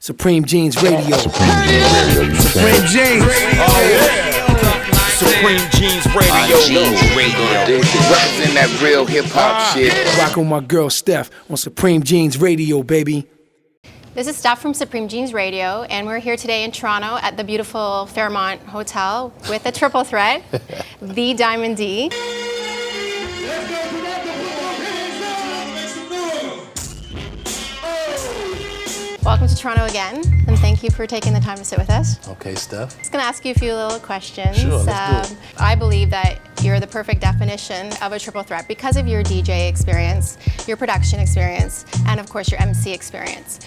Supreme Jeans Radio. Supreme Jeans Radio. Supreme Jeans Radio. Representing that real hip hop shit. Rock on my girl Steph on Supreme Jeans Radio, baby. This is Steph from Supreme Jeans Radio, and we're here today in Toronto at the beautiful Fairmont Hotel with a triple threat, the Diamond D. Welcome to Toronto again, and thank you for taking the time to sit with us. Okay, Steph. I'm just going to ask you a few little questions. Sure, let's do it. I believe that you're the perfect definition of a triple threat because of your DJ experience, your production experience, and of course your MC experience.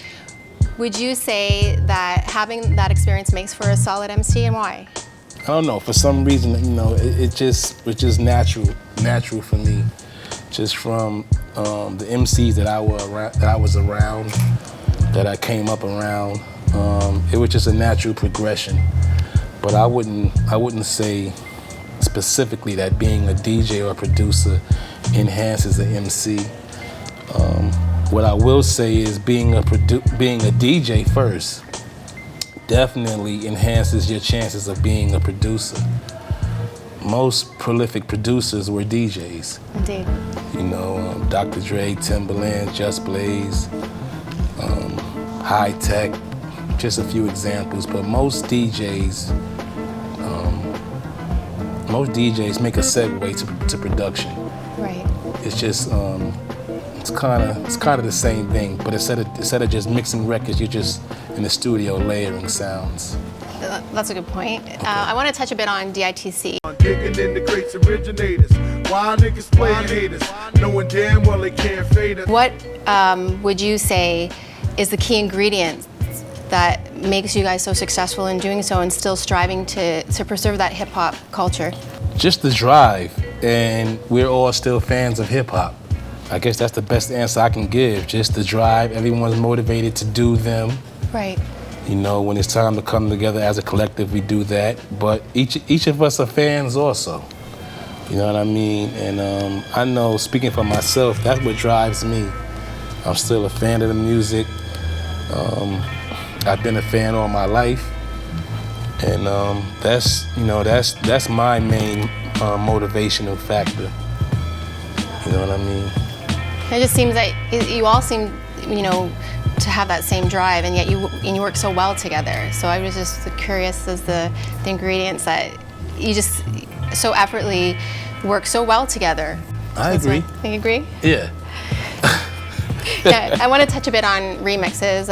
Would you say that having that experience makes for a solid MC, and why? I don't know. For some reason, it just was just natural for me, just from the MCs that I was around, that I came up around. It was just a natural progression. But I wouldn't say specifically that being a DJ or a producer enhances the MC. What I will say is being a DJ first definitely enhances your chances of being a producer. Most prolific producers were DJs. Indeed. Dr. Dre, Timbaland, Just Blaze, High Tech, just a few examples. But most DJs make a segue to production. Right. It's just it's kind of the same thing, but instead of just mixing records, you're just in the studio layering sounds. That's a good point. I want to touch a bit on D.I.T.C. Kicking in the greats originators. Why niggas playing haters, knowing damn well they can't fade us. What would you say is the key ingredient that makes you guys so successful in doing so and still striving to preserve that hip hop culture? Just the drive, and we're all still fans of hip hop. I guess that's the best answer I can give. Just the drive. Everyone's motivated to do them. Right. When it's time to come together as a collective, we do that. But each of us are fans also. You know what I mean? And I know, speaking for myself, that's what drives me. I'm still a fan of the music. I've been a fan all my life, and that's my main motivational factor. You know what I mean? It just seems like you all seem, to have that same drive, and yet you work so well together. So I was just curious as the ingredients that you just so effortlessly work so well together. I agree. You agree? Yeah. Yeah, I want to touch a bit on remixes.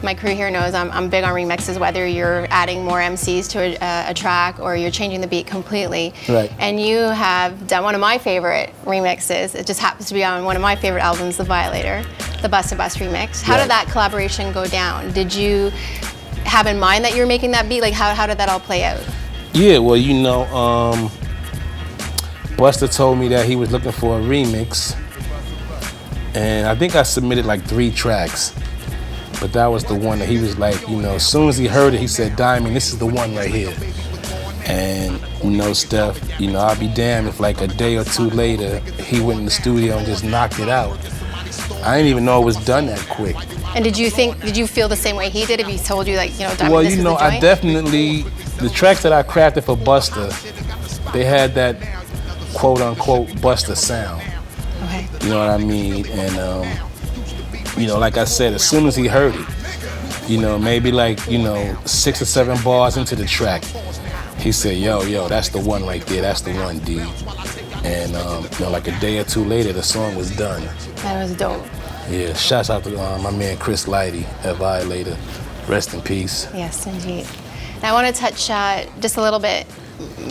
My crew here knows I'm big on remixes, whether you're adding more MCs to a track or you're changing the beat completely. Right. And you have done one of my favorite remixes. It just happens to be on one of my favorite albums, The Violator, the Bust to Bust remix. How did that collaboration go down? Did you have in mind that you were making that beat? Like, how did that all play out? Yeah, well, Busta told me that he was looking for a remix. And I think I submitted like 3 tracks, but that was the one that he was like, as soon as he heard it, he said, "Diamond, this is the one right here." And Steph, I'll be damned if like a day or 2 later, he went in the studio and just knocked it out. I didn't even know it was done that quick. And did you feel the same way he did if he told you, like, Diamond, well, this is the joint? I definitely, the tracks that I crafted for Busta, they had that quote unquote Busta sound. Okay. You know what I mean? And, like I said, as soon as he heard it, maybe like, 6 or 7 bars into the track, he said, yo, that's the one right there. That's the one, D. And, like a day or 2 later, the song was done. That was dope. Yeah, shouts out to my man Chris Lighty at Violator. Rest in peace. Yes, indeed. Now I want to touch just a little bit,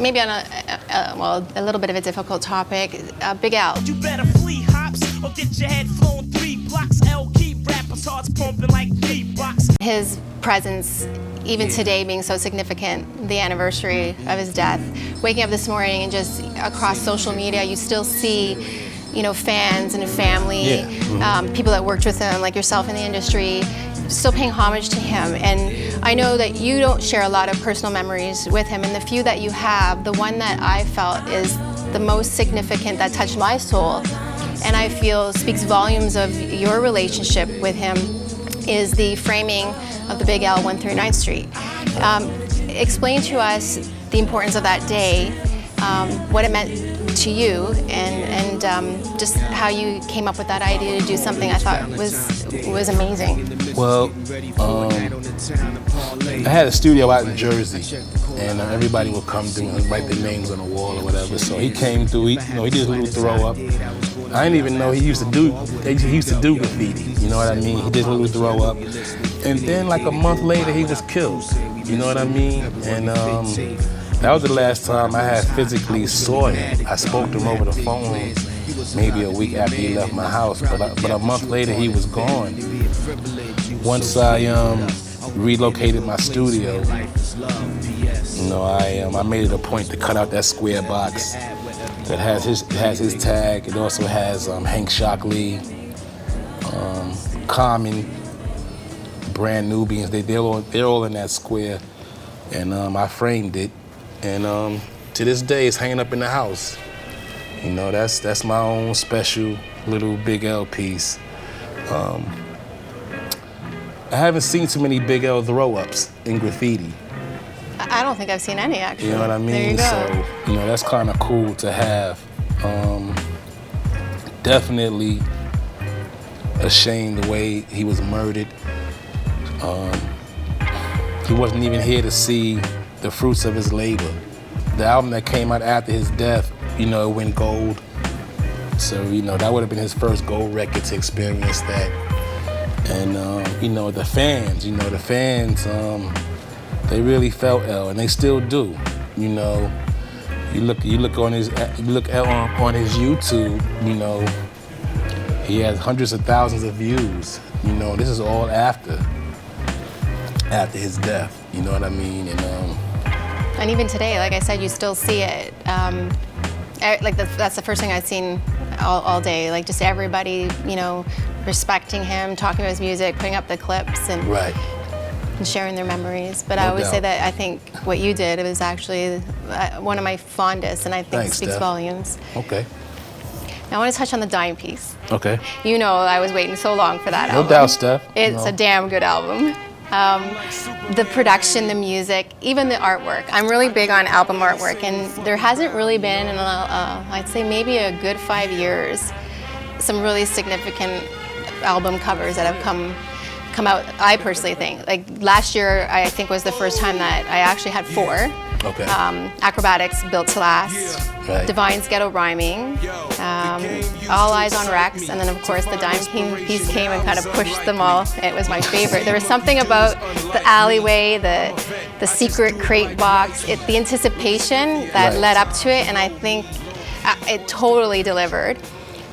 maybe on a little bit of a difficult topic. Big Al. You better flee hops or get your head flown 3 blocks. L keep rappers hearts pumping like beatbox. His presence, even today, being so significant, the anniversary of his death. Waking up this morning and just across social media, you still see, fans and family, people that worked with him, like yourself in the industry, still paying homage to him. And I know that you don't share a lot of personal memories with him, and the few that you have, the one that I felt is the most significant, that touched my soul, and I feel speaks volumes of your relationship with him, is the framing of the Big L, 139th Street. Explain to us the importance of that day, what it meant to you, and just how you came up with that idea to do something I thought was amazing. Well, I had a studio out in Jersey, and everybody would come through and write their names on the wall or whatever. So he came through. He did a little throw up. I didn't even know he used to do graffiti. You know what I mean? He did a little throw up, and then like a month later, he was killed. You know what I mean? And that was the last time I had physically saw him. I spoke to him over the phone maybe a week after he left my house, but a month later he was gone. Once I relocated my studio, you know, I made it a point to cut out that square box that has his tag. It also has Hank Shockley, Common, Brand Nubians. They're all in that square, and I framed it. And to this day, it's hanging up in the house. You know, that's my own special little Big L piece. I haven't seen too many Big L throw-ups in graffiti. I don't think I've seen any, actually. You know what I mean? There you go. So, you know, that's kind of cool to have. Definitely a shame the way he was murdered. He wasn't even here to see the fruits of his labor. The album that came out after his death, you know, it went gold. So, you know, that would have been his first gold record to experience that. And, you know, the fans, they really felt L, and they still do. You know, you look on his YouTube, you know, he has hundreds of thousands of views. You know, this is all after his death. You know what I mean? And even today, like I said, you still see it. Like that's the first thing I've seen all day. Like just everybody, you know, respecting him, talking about his music, putting up the clips, and Right. and sharing their memories. But No I always say doubt. that I think what you did, it was actually one of my fondest, and I think Thanks, speaks Steph. volumes. Okay. Now I want to touch on the Dying piece. Okay. You know, I was waiting so long for that album. No doubt, Steph. It's a damn good album. The production, the music, even the artwork. I'm really big on album artwork, and there hasn't really been in, I'd say maybe a good 5 years, some really significant album covers that have come out. I personally think, like last year, I think was the first time that I actually had 4. Okay. Acrobatics, Built to Last, Right. Divine's Ghetto Rhyming, All Eyes on Rex, and then of course the Dime King piece came and kind of pushed them all. It was my favorite. There was something about the alleyway, the secret crate box, the anticipation that Right. led up to it, and I think it totally delivered.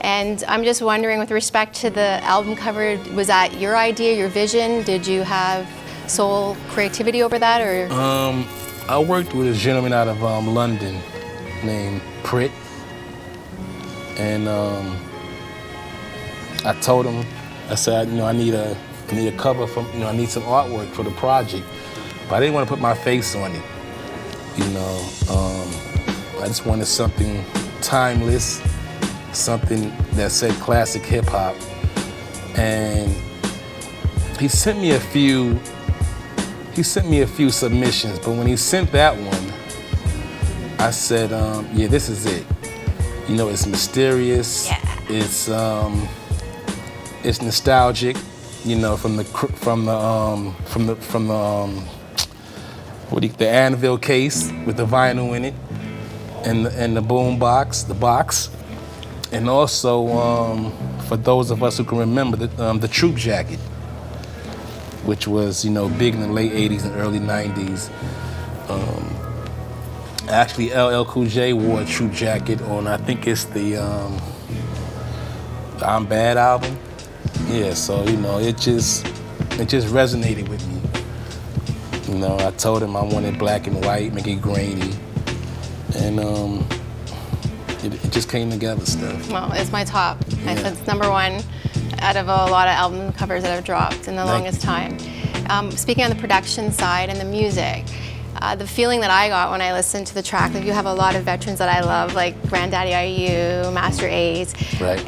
And I'm just wondering, with respect to the album cover, was that your idea, your vision? Did you have sole creativity over that, or? I worked with a gentleman out of London named Pritt, and I told him, I said, you know, I need a cover from, you know, I need some artwork for the project, but I didn't want to put my face on it. You know, I just wanted something timeless, something that said classic hip hop, and he sent me a few submissions, but when he sent that one, I said, yeah, this is it. You know, it's mysterious. Yeah. It's nostalgic. You know, from the Anvil case with the vinyl in it, and the boom box, the box, and also for those of us who can remember the Troop jacket, which was, you know, big in the late 80s and early 90s. Actually, LL Cool J wore a Troop jacket on, I think it's the I'm Bad album. Yeah, so, you know, it just resonated with me. You know, I told him I wanted black and white, make it grainy, and it just came together, stuff. Well, it's my top. Yeah. It's #1 out of a lot of album covers that I've dropped in the Thank longest time. Speaking on the production side and the music, the feeling that I got when I listened to the track, like you have a lot of veterans that I love, like Granddaddy IU, Master A's. Right.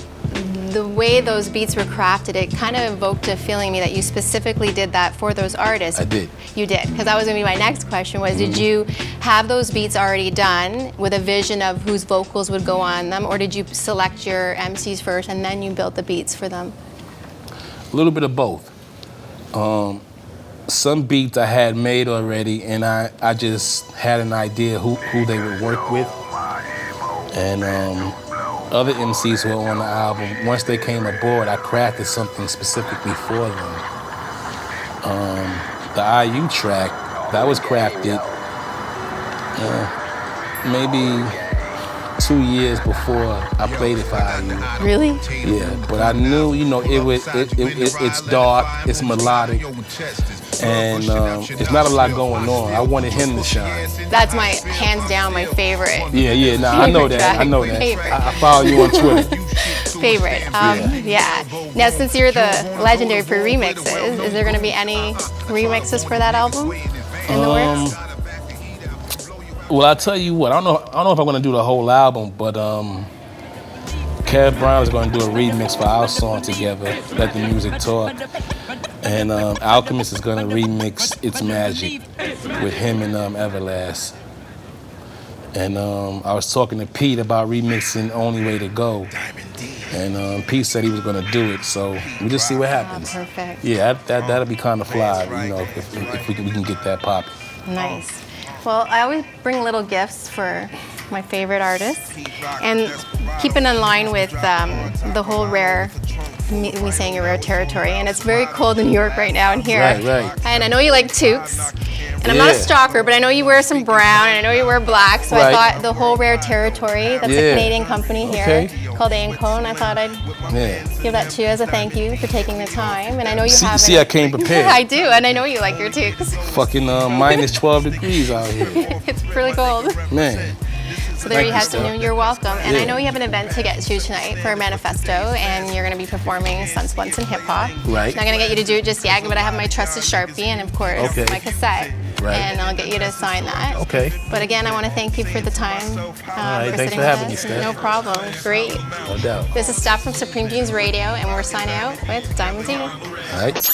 the way those beats were crafted, it kind of evoked a feeling in me that you specifically did that for those artists. I did. You did, because that was going to be my next question was, did you have those beats already done with a vision of whose vocals would go on them, or did you select your MCs first and then you built the beats for them? A little bit of both. Some beats I had made already, and I just had an idea who they would work with. And other MCs who were on the album, once they came aboard, I crafted something specifically for them. The IU track, that was crafted maybe 2 years before I played it for IU. Really? Yeah, but I knew, you know, it's dark, it's melodic, and it's not a lot going on. I wanted him to shine. That's my, hands down, my favorite. Yeah, nah, I know that, I know that. Favorite. I follow you on Twitter. Favorite. Yeah. Now, since you're the legendary for remixes, is there going to be any remixes for that album in the works? Well, I'll tell you what, I don't know if I'm gonna do the whole album, but Kev Brown is gonna do a remix for our song together, Let the Music Talk. And Alchemist is gonna remix It's Magic with him and Everlast. And I was talking to Pete about remixing Only Way to Go. And Pete said he was gonna do it, so we'll just see what happens. Oh, perfect. Yeah, that'll be kind of fly, you know, if we can get that popping. Nice. Well, I always bring little gifts for my favorite artists, and keeping in line with the whole rare, me saying a rare territory, and it's very cold in New York right now in here. Right. And I know you like toques, and I'm not a stalker, but I know you wear some brown, and I know you wear black, so I thought the whole rare territory, that's a Canadian company here called A&Co, and I thought I'd give that to you as a thank you for taking the time. And I know you have. See, I came prepared. I do, and I know you like your toques. Fucking minus 12 degrees out here. It's really cold. Man. So there you have Steph. some. You're welcome. And I know you have an event to get to tonight for Manifesto, and you're going to be performing Sunsplits and Hip Hop. Right. Not going to get you to do it just yet, but I have my trusted Sharpie and, of course, my cassette. Right. And I'll get you to sign that. Okay. But again, I want to thank you for the time. All right, thanks for with having me, us. Steph. No problem. Great. No doubt. This is Steph from Supreme Jeans Radio, and we're signing out with Diamond D. All right.